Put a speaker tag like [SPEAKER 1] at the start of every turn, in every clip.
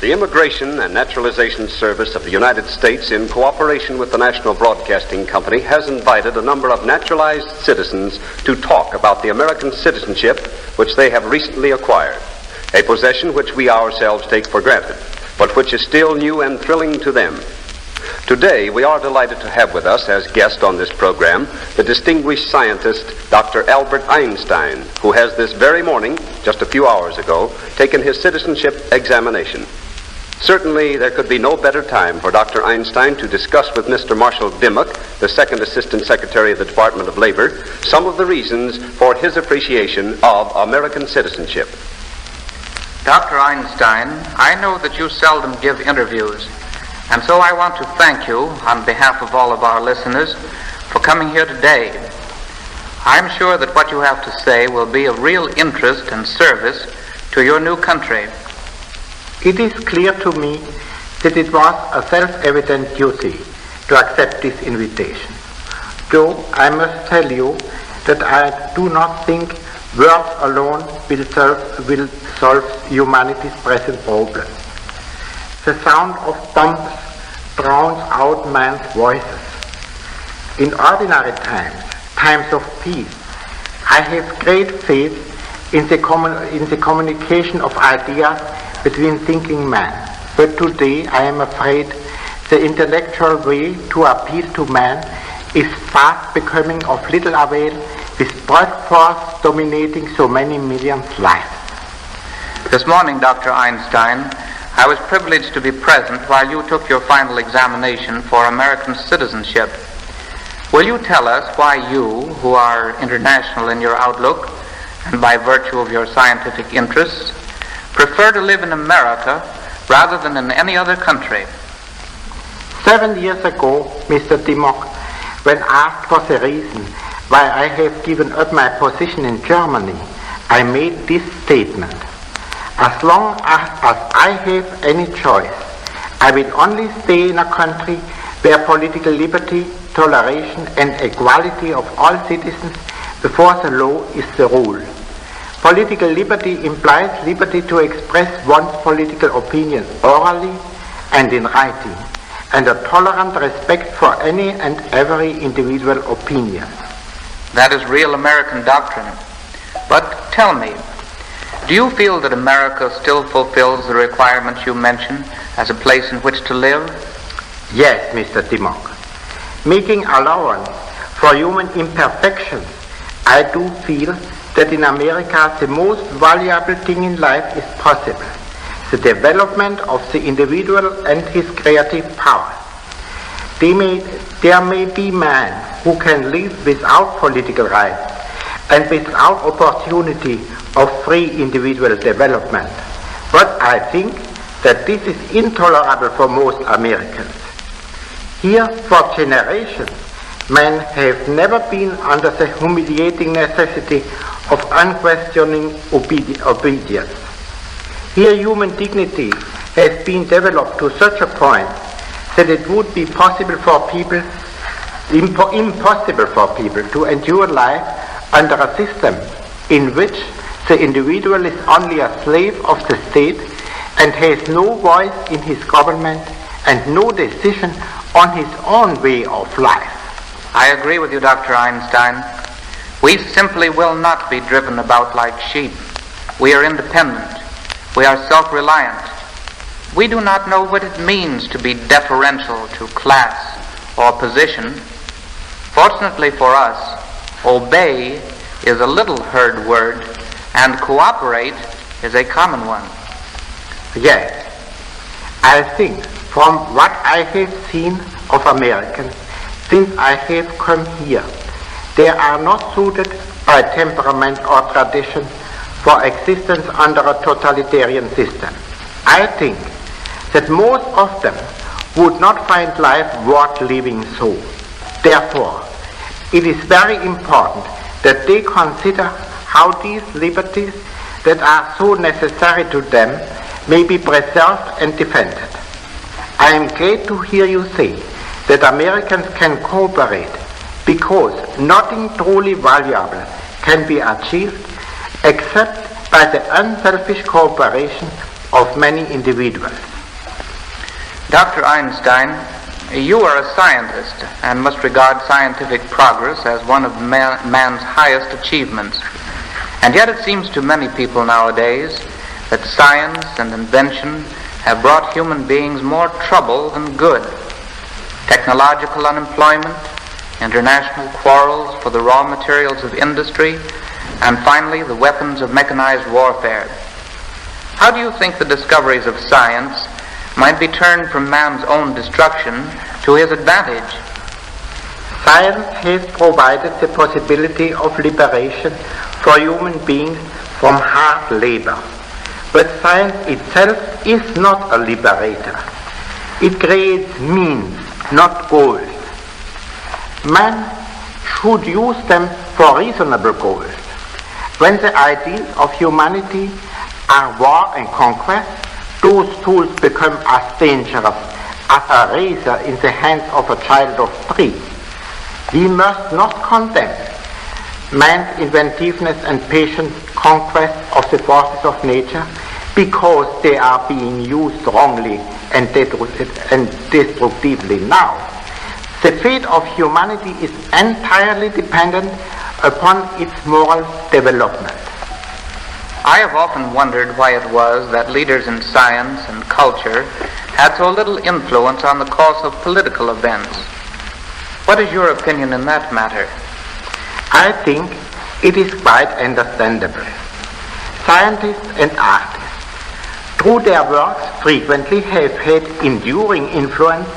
[SPEAKER 1] The Immigration and Naturalization Service of the United States, in cooperation with the National Broadcasting Company, has invited a number of naturalized citizens to talk about the American citizenship which they have recently acquired, a possession which we ourselves take for granted, but which is still new and thrilling to them. Today, we are delighted to have with us as guest on this program the distinguished scientist, Dr. Albert Einstein, who has this very morning, just a few hours ago, taken his citizenship examination. Certainly, there could be no better time for Dr. Einstein to discuss with Mr. Marshall Dimmock, the Second Assistant Secretary of the Department of Labor, some of the reasons for his appreciation of American citizenship.
[SPEAKER 2] Dr. Einstein, I know that you seldom give interviews, and so I want to thank you on behalf of all of our listeners for coming here today. I'm sure that what you have to say will be of real interest and service to your new country.
[SPEAKER 3] It is clear to me that it was a self-evident duty to accept this invitation. Though I must tell you that I do not think words alone will solve humanity's present problems. The sound of bombs drowns out man's voices. In ordinary times, times of peace, I have great faith in the communication of ideas between thinking men. But today I am afraid the intellectual way to appeal to man is fast becoming of little avail, with broad force dominating so many millions' lives.
[SPEAKER 2] This morning, Dr. Einstein, I was privileged to be present while you took your final examination for American citizenship. Will you tell us why you, who are international in your outlook and by virtue of your scientific interests, prefer to live in America rather than in any other country?
[SPEAKER 3] 7 years ago, Mr. Dimmock, when asked for the reason why I have given up my position in Germany, I made this statement: as long as I have any choice, I will only stay in a country where political liberty, toleration, and equality of all citizens before the law is the rule. Political liberty implies liberty to express one's political opinion orally and in writing, and a tolerant respect for any and every individual opinion.
[SPEAKER 2] That is real American doctrine. But tell me, do you feel that America still fulfills the requirements you mention as a place in which to live?
[SPEAKER 3] Yes, Mr. Dimmock. Making allowance for human imperfections, I do feel that in America the most valuable thing in life is possible: the development of the individual and his creative power. There may be men who can live without political rights and without opportunity of free individual development. But I think that this is intolerable for most Americans. Here, for generations, men have never been under the humiliating necessity of unquestioning obedience. Here, human dignity has been developed to such a point that it would be impossible for people to endure life under a system in which the individual is only a slave of the state and has no voice in his government and no decision on his own way of life.
[SPEAKER 2] I agree with you, Dr. Einstein. We simply will not be driven about like sheep. We are independent. We are self-reliant. We do not know what it means to be deferential to class or position. Fortunately for us, obey is a little heard word, and cooperate is a common one.
[SPEAKER 3] Yes, I think from what I have seen of Americans since I have come here, they are not suited by temperament or tradition for existence under a totalitarian system. I think that most of them would not find life worth living so. Therefore, it is very important that they consider how these liberties that are so necessary to them may be preserved and defended. I am glad to hear you say that Americans can cooperate, because nothing truly valuable can be achieved except by the unselfish cooperation of many individuals.
[SPEAKER 2] Dr. Einstein, you are a scientist and must regard scientific progress as one of man's highest achievements. And yet it seems to many people nowadays that science and invention have brought human beings more trouble than good. Technological unemployment, international quarrels for the raw materials of industry, and finally the weapons of mechanized warfare. How do you think the discoveries of science might be turned from man's own destruction to his advantage?
[SPEAKER 3] Science has provided the possibility of liberation for human beings from hard labor. But science itself is not a liberator. It creates means, not goals. Man should use them for reasonable goals. When the ideals of humanity are war and conquest, those tools become as dangerous as a razor in the hands of a child of 3. We must not condemn man's inventiveness and patient conquest of the forces of nature because they are being used wrongly and destructively now. The fate of humanity is entirely dependent upon its moral development.
[SPEAKER 2] I have often wondered why it was that leaders in science and culture had so little influence on the course of political events. What is your opinion in that matter?
[SPEAKER 3] I think it is quite understandable. Scientists and artists, through their works, frequently have had enduring influence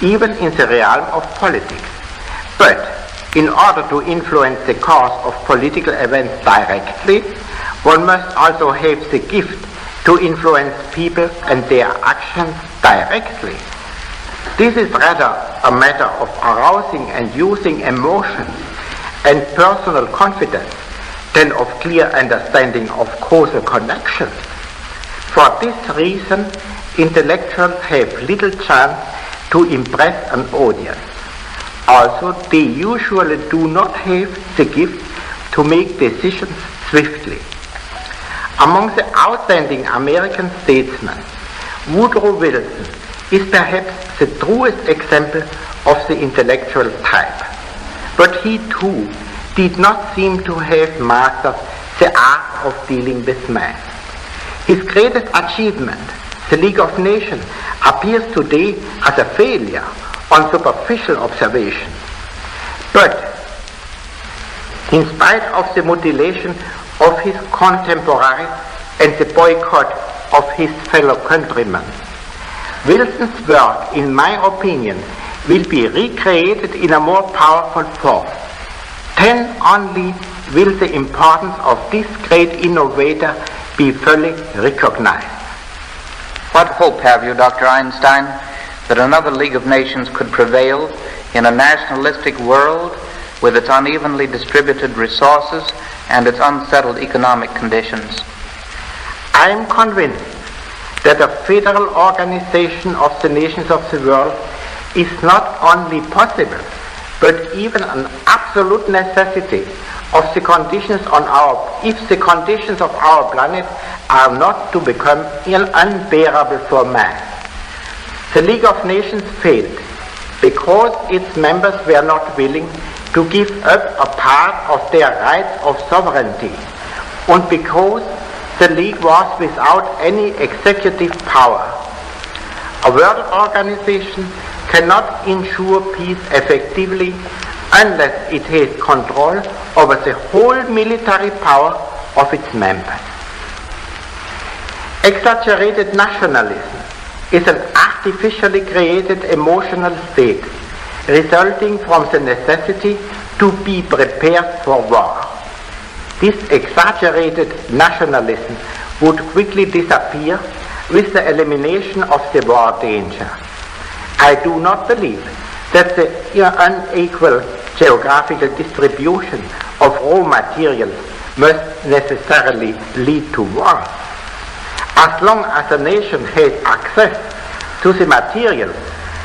[SPEAKER 3] even in the realm of politics. But in order to influence the course of political events directly, one must also have the gift to influence people and their actions directly. This is rather a matter of arousing and using emotions and personal confidence than of clear understanding of causal connections. For this reason, intellectuals have little chance to impress an audience. Also, they usually do not have the gift to make decisions swiftly. Among the outstanding American statesmen, Woodrow Wilson is perhaps the truest example of the intellectual type. But he too did not seem to have mastered the art of dealing with man. His greatest achievement, the League of Nations, appears today as a failure on superficial observation. But in spite of the mutilation of his contemporaries and the boycott of his fellow countrymen, Wilson's work, in my opinion, will be recreated in a more powerful form. Then only will the importance of this great innovator be fully recognized.
[SPEAKER 2] What hope have you, Dr. Einstein, that another League of Nations could prevail in a nationalistic world with its unevenly distributed resources and its unsettled economic conditions?
[SPEAKER 3] I am convinced that a federal organization of the nations of the world is not only possible, but even an absolute necessity if the conditions of our planet are not to become unbearable for man. The League of Nations failed because its members were not willing to give up a part of their rights of sovereignty, and because the League was without any executive power. A world organization cannot ensure peace effectively unless it has control over the whole military power of its members. Exaggerated nationalism is an artificially created emotional state resulting from the necessity to be prepared for war. This exaggerated nationalism would quickly disappear with the elimination of the war danger. I do not believe that the unequal geographical distribution of raw materials must necessarily lead to war. As long as a nation has access to the materials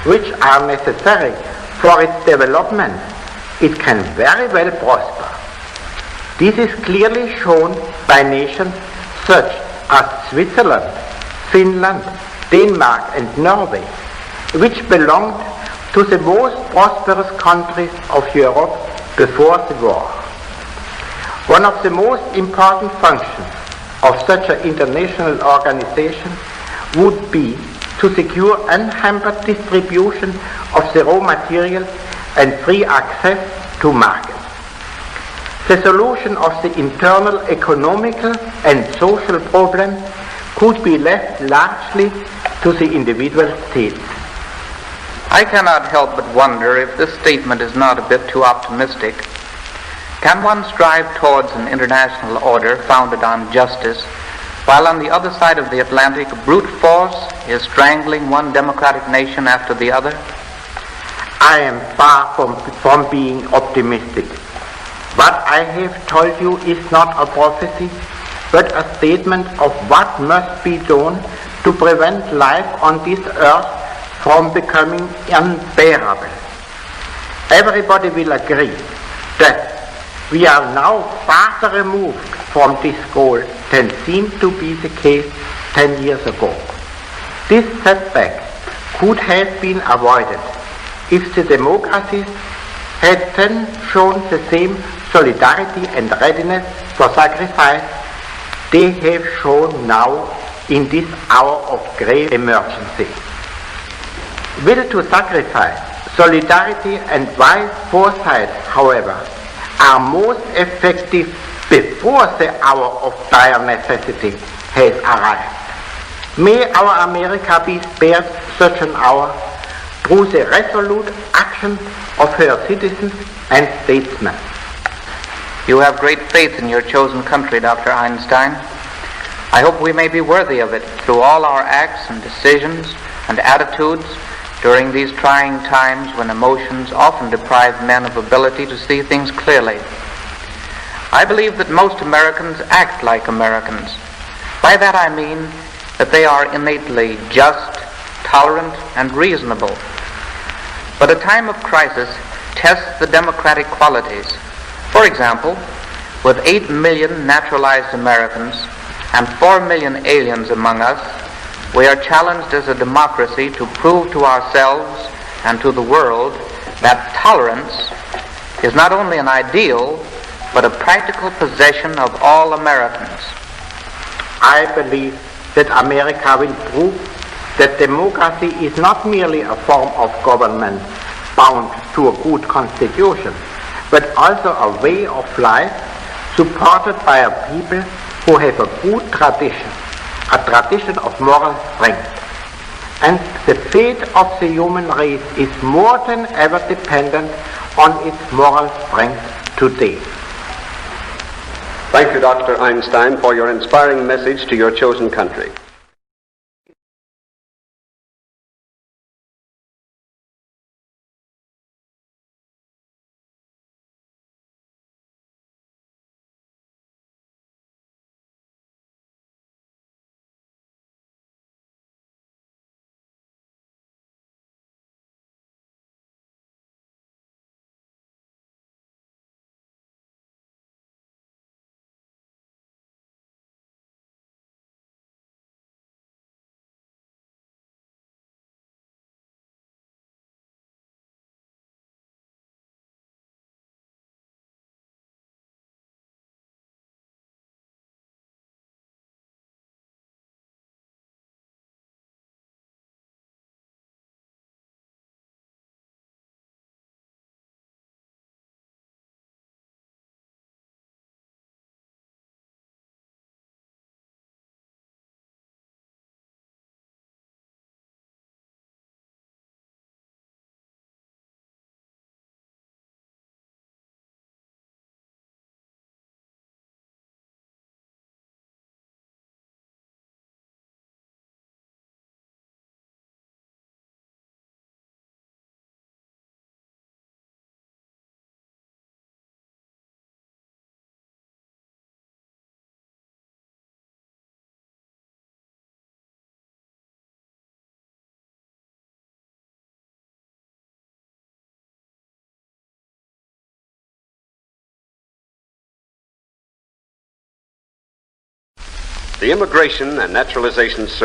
[SPEAKER 3] which are necessary for its development, it can very well prosper. This is clearly shown by nations such as Switzerland, Finland, Denmark and Norway, which belonged to the most prosperous countries of Europe before the war. One of the most important functions of such an international organization would be to secure unhampered distribution of the raw materials and free access to markets. The solution of the internal economical and social problems could be left largely to the individual states.
[SPEAKER 2] I cannot help but wonder if this statement is not a bit too optimistic. Can one strive towards an international order founded on justice, while on the other side of the Atlantic brute force is strangling one democratic nation after the other?
[SPEAKER 3] I am far from being optimistic. What I have told you is not a prophecy, but a statement of what must be done to prevent life on this earth from becoming unbearable. Everybody will agree that we are now farther removed from this goal than seemed to be the case 10 years ago. This setback could have been avoided if the democracies had then shown the same solidarity and readiness for sacrifice they have shown now in this hour of grave emergency. Will to sacrifice, solidarity and wise foresight, however, are most effective before the hour of dire necessity has arrived. May our America be spared such an hour through the resolute action of her citizens and statesmen.
[SPEAKER 2] You have great faith in your chosen country, Dr. Einstein. I hope we may be worthy of it through all our acts and decisions and attitudes during these trying times when emotions often deprive men of ability to see things clearly. I believe that most Americans act like Americans. By that I mean that they are innately just, tolerant, and reasonable. But a time of crisis tests the democratic qualities. For example, with 8 million naturalized Americans and 4 million aliens among us, we are challenged as a democracy to prove to ourselves and to the world that tolerance is not only an ideal, but a practical possession of all Americans.
[SPEAKER 3] I believe that America will prove that democracy is not merely a form of government bound to a good constitution, but also a way of life supported by a people who have a good tradition, a tradition of moral strength. And the fate of the human race is more than ever dependent on its moral strength today.
[SPEAKER 1] Thank you, Dr. Einstein, for your inspiring message to your chosen country. The Immigration and Naturalization Service